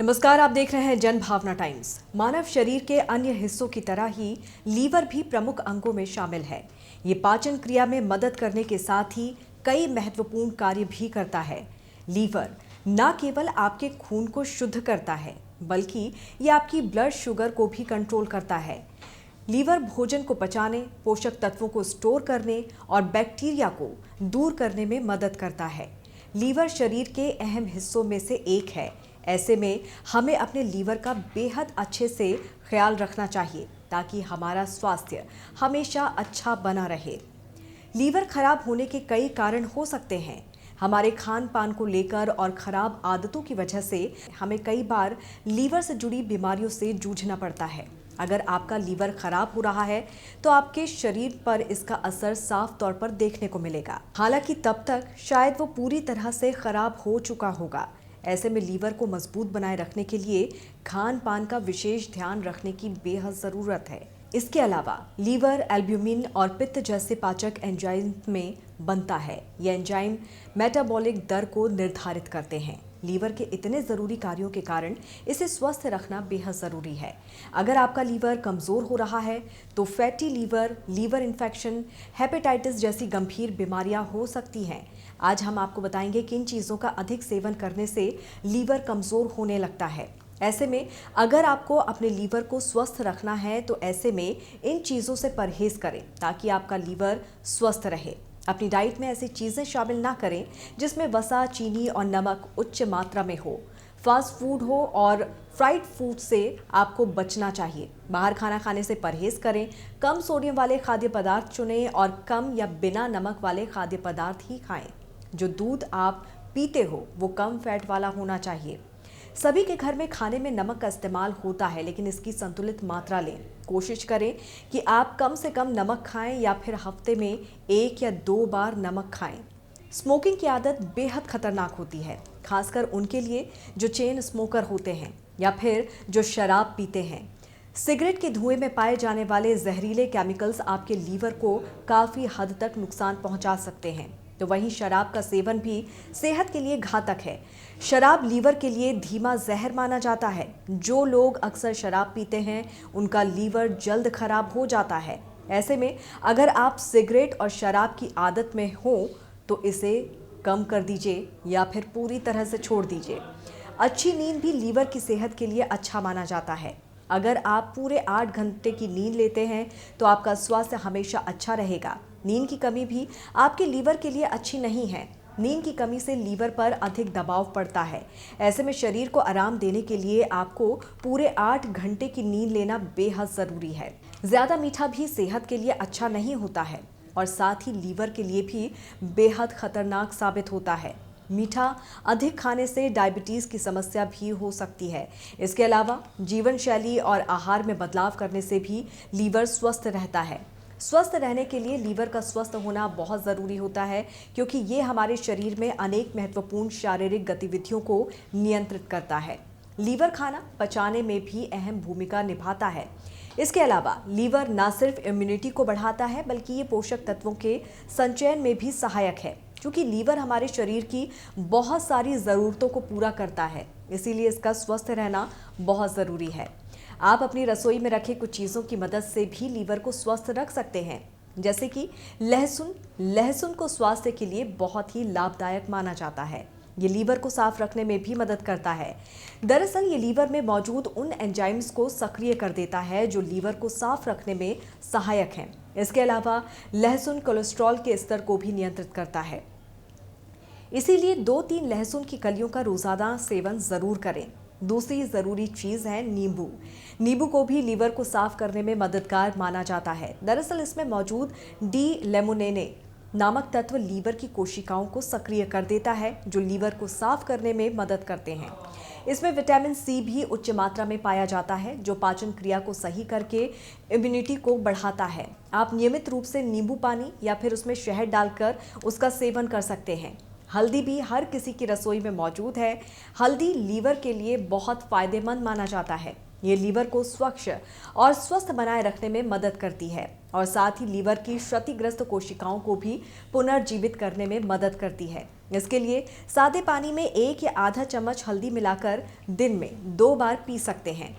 नमस्कार, आप देख रहे हैं जन भावना टाइम्स। मानव शरीर के अन्य हिस्सों की तरह ही लीवर भी प्रमुख अंगों में शामिल है। ये पाचन क्रिया में मदद करने के साथ ही कई महत्वपूर्ण कार्य भी करता है। लीवर न केवल आपके खून को शुद्ध करता है, बल्कि ये आपकी ब्लड शुगर को भी कंट्रोल करता है। लीवर भोजन को पचाने, पोषक तत्वों को स्टोर करने और बैक्टीरिया को दूर करने में मदद करता है। लीवर शरीर के अहम हिस्सों में से एक है। ऐसे में हमें अपने लीवर का बेहद अच्छे से ख्याल रखना चाहिए ताकि हमारा स्वास्थ्य हमेशा अच्छा बना रहे। लीवर खराब होने के कई कारण हो सकते हैं। हमारे खान पान को लेकर और खराब आदतों की वजह से हमें कई बार लीवर से जुड़ी बीमारियों से जूझना पड़ता है। अगर आपका लीवर खराब हो रहा है तो आपके शरीर पर इसका असर साफ तौर पर देखने को मिलेगा। हालांकि तब तक शायद वो पूरी तरह से खराब हो चुका होगा। ऐसे में लीवर को मजबूत बनाए रखने के लिए खान पान का विशेष ध्यान रखने की बेहद ज़रूरत है। इसके अलावा लीवर एल्ब्यूमिन और पित्त जैसे पाचक एंजाइम में बनता है। ये एंजाइम मेटाबॉलिक दर को निर्धारित करते हैं। लीवर के इतने ज़रूरी कार्यों के कारण इसे स्वस्थ रखना बेहद ज़रूरी है। अगर आपका लीवर कमज़ोर हो रहा है तो fatty liver, liver infection, hepatitis जैसी गंभीर बीमारियां हो सकती हैं। आज हम आपको बताएंगे किन चीज़ों का अधिक सेवन करने से लीवर कमज़ोर होने लगता है। ऐसे में अगर आपको अपने लीवर को स्वस्थ रखना है तो ऐसे में इन चीज़ों से परहेज़ करें ताकि आपका लीवर स्वस्थ रहे। अपनी डाइट में ऐसी चीज़ें शामिल ना करें जिसमें वसा, चीनी और नमक उच्च मात्रा में हो। फास्ट फूड हो और फ्राइड फूड से आपको बचना चाहिए। बाहर खाना खाने से परहेज़ करें। कम सोडियम वाले खाद्य पदार्थ चुनें और कम या बिना नमक वाले खाद्य पदार्थ ही खाएं। जो दूध आप पीते हो वो कम फैट वाला होना चाहिए। सभी के घर में खाने में नमक का इस्तेमाल होता है, लेकिन इसकी संतुलित मात्रा लें। कोशिश करें कि आप कम से कम नमक खाएं या फिर हफ्ते में 1 या 2 बार नमक खाएं। स्मोकिंग की आदत बेहद खतरनाक होती है, खासकर उनके लिए जो चेन स्मोकर होते हैं या फिर जो शराब पीते हैं। सिगरेट के धुएं में पाए जाने वाले जहरीले केमिकल्स आपके लीवर को काफ़ी हद तक नुकसान पहुंचा सकते हैं। तो वहीं शराब का सेवन भी सेहत के लिए घातक है। शराब लीवर के लिए धीमा जहर माना जाता है। जो लोग अक्सर शराब पीते हैं उनका लीवर जल्द खराब हो जाता है। ऐसे में अगर आप सिगरेट और शराब की आदत में हो तो इसे कम कर दीजिए या फिर पूरी तरह से छोड़ दीजिए। अच्छी नींद भी लीवर की सेहत के लिए अच्छा माना जाता है। अगर आप पूरे 8 घंटे की नींद लेते हैं तो आपका स्वास्थ्य हमेशा अच्छा रहेगा। नींद की कमी भी आपके लीवर के लिए अच्छी नहीं है। नींद की कमी से लीवर पर अधिक दबाव पड़ता है। ऐसे में शरीर को आराम देने के लिए आपको पूरे 8 घंटे की नींद लेना बेहद ज़रूरी है। ज़्यादा मीठा भी सेहत के लिए अच्छा नहीं होता है और साथ ही लीवर के लिए भी बेहद खतरनाक साबित होता है। मीठा अधिक खाने से डायबिटीज़ की समस्या भी हो सकती है। इसके अलावा जीवन शैली और आहार में बदलाव करने से भी लीवर स्वस्थ रहता है। स्वस्थ रहने के लिए लीवर का स्वस्थ होना बहुत ज़रूरी होता है, क्योंकि ये हमारे शरीर में अनेक महत्वपूर्ण शारीरिक गतिविधियों को नियंत्रित करता है। लीवर खाना पचाने में भी अहम भूमिका निभाता है। इसके अलावा लीवर न सिर्फ इम्यूनिटी को बढ़ाता है बल्कि ये पोषक तत्वों के संचयन में भी सहायक है। क्योंकि लीवर हमारे शरीर की बहुत सारी ज़रूरतों को पूरा करता है, इसीलिए इसका स्वस्थ रहना बहुत ज़रूरी है। आप अपनी रसोई में रखे कुछ चीज़ों की मदद से भी लीवर को स्वस्थ रख सकते हैं, जैसे कि लहसुन को स्वास्थ्य के लिए बहुत ही लाभदायक माना जाता है। ये लीवर को साफ रखने में भी मदद करता है। दरअसल ये लीवर में मौजूद उन एंजाइम्स को सक्रिय कर देता है जो लीवर को साफ रखने में सहायक हैं। इसके अलावा लहसुन कोलेस्ट्रॉल के स्तर को भी नियंत्रित करता है। इसीलिए 2-3 लहसुन की कलियों का रोजाना सेवन जरूर करें। दूसरी ज़रूरी चीज़ है नींबू। नींबू को भी लीवर को साफ करने में मददगार माना जाता है। दरअसल इसमें मौजूद डी-लेमोनेने नामक तत्व लीवर की कोशिकाओं को सक्रिय कर देता है, जो लीवर को साफ करने में मदद करते हैं। इसमें विटामिन सी भी उच्च मात्रा में पाया जाता है, जो पाचन क्रिया को सही करके इम्यूनिटी को बढ़ाता है। आप नियमित रूप से नींबू पानी या फिर उसमें शहद डालकर उसका सेवन कर सकते हैं। हल्दी भी हर किसी की रसोई में मौजूद है। हल्दी लीवर के लिए बहुत फायदेमंद माना जाता है। ये लीवर को स्वच्छ और स्वस्थ बनाए रखने में मदद करती है और साथ ही लीवर की क्षतिग्रस्त कोशिकाओं को भी पुनर्जीवित करने में मदद करती है। इसके लिए सादे पानी में 1 या आधा चम्मच हल्दी मिलाकर दिन में 2 बार पी सकते हैं।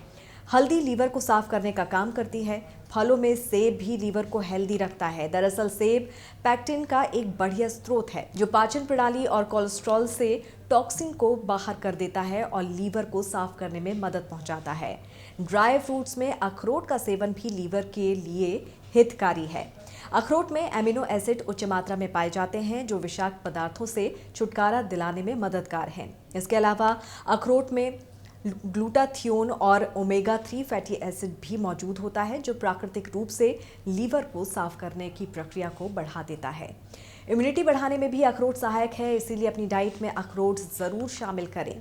हल्दी लीवर को साफ करने का काम करती है। फलों में सेब भी लीवर को हेल्दी रखता है। दरअसल सेब पैक्टिन का एक बढ़िया स्रोत है जो पाचन प्रणाली और कोलेस्ट्रॉल से टॉक्सिन को बाहर कर देता है और लीवर को साफ करने में मदद पहुंचाता है। ड्राई फ्रूट्स में अखरोट का सेवन भी लीवर के लिए हितकारी है। अखरोट में एमिनो एसिड उच्च मात्रा में पाए जाते हैं जो विषाक्त पदार्थों से छुटकारा दिलाने में मददगार हैं। इसके अलावा अखरोट में ग्लूटाथियोन और ओमेगा 3 फैटी एसिड भी मौजूद होता है जो प्राकृतिक रूप से लीवर को साफ करने की प्रक्रिया को बढ़ा देता है। इम्यूनिटी बढ़ाने में भी अखरोट सहायक है, इसीलिए अपनी डाइट में अखरोट जरूर शामिल करें।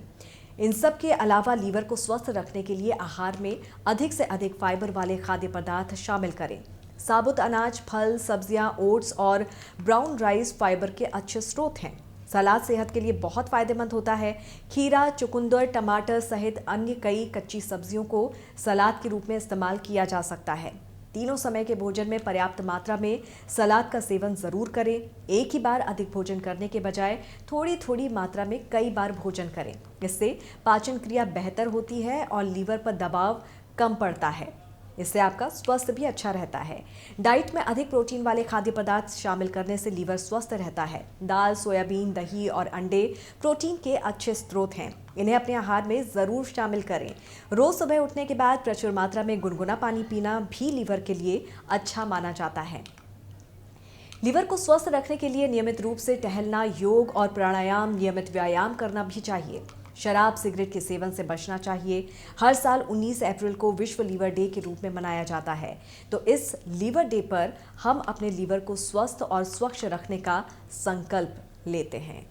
इन सब के अलावा लीवर को स्वस्थ रखने के लिए आहार में अधिक से अधिक फाइबर वाले खाद्य पदार्थ शामिल करें। साबुत अनाज, फल, सब्जियां, ओट्स और ब्राउन राइस फाइबर के अच्छे स्रोत हैं। सलाद सेहत के लिए बहुत फायदेमंद होता है। खीरा, चुकंदर, टमाटर सहित अन्य कई कच्ची सब्जियों को सलाद के रूप में इस्तेमाल किया जा सकता है। तीनों समय के भोजन में पर्याप्त मात्रा में सलाद का सेवन जरूर करें। एक ही बार अधिक भोजन करने के बजाय थोड़ी थोड़ी मात्रा में कई बार भोजन करें। इससे पाचन क्रिया बेहतर होती है और लीवर पर दबाव कम पड़ता है। इससे आपका स्वास्थ्य भी अच्छा रहता है। डाइट में अधिक प्रोटीन वाले खाद्य पदार्थ शामिल करने से लीवर स्वस्थ रहता है। दाल, सोयाबीन, दही और अंडे प्रोटीन के अच्छे स्रोत हैं। इन्हें अपने आहार में जरूर शामिल करें। रोज सुबह उठने के बाद प्रचुर मात्रा में गुनगुना पानी पीना भी लीवर के लिए अच्छा माना जाता है। लीवर को स्वस्थ रखने के लिए नियमित रूप से टहलना, योग और प्राणायाम, नियमित व्यायाम करना भी चाहिए। शराब, सिगरेट के सेवन से बचना चाहिए। हर साल 19 अप्रैल को विश्व लीवर डे के रूप में मनाया जाता है। तो इस लीवर डे पर हम अपने लीवर को स्वस्थ और स्वच्छ रखने का संकल्प लेते हैं।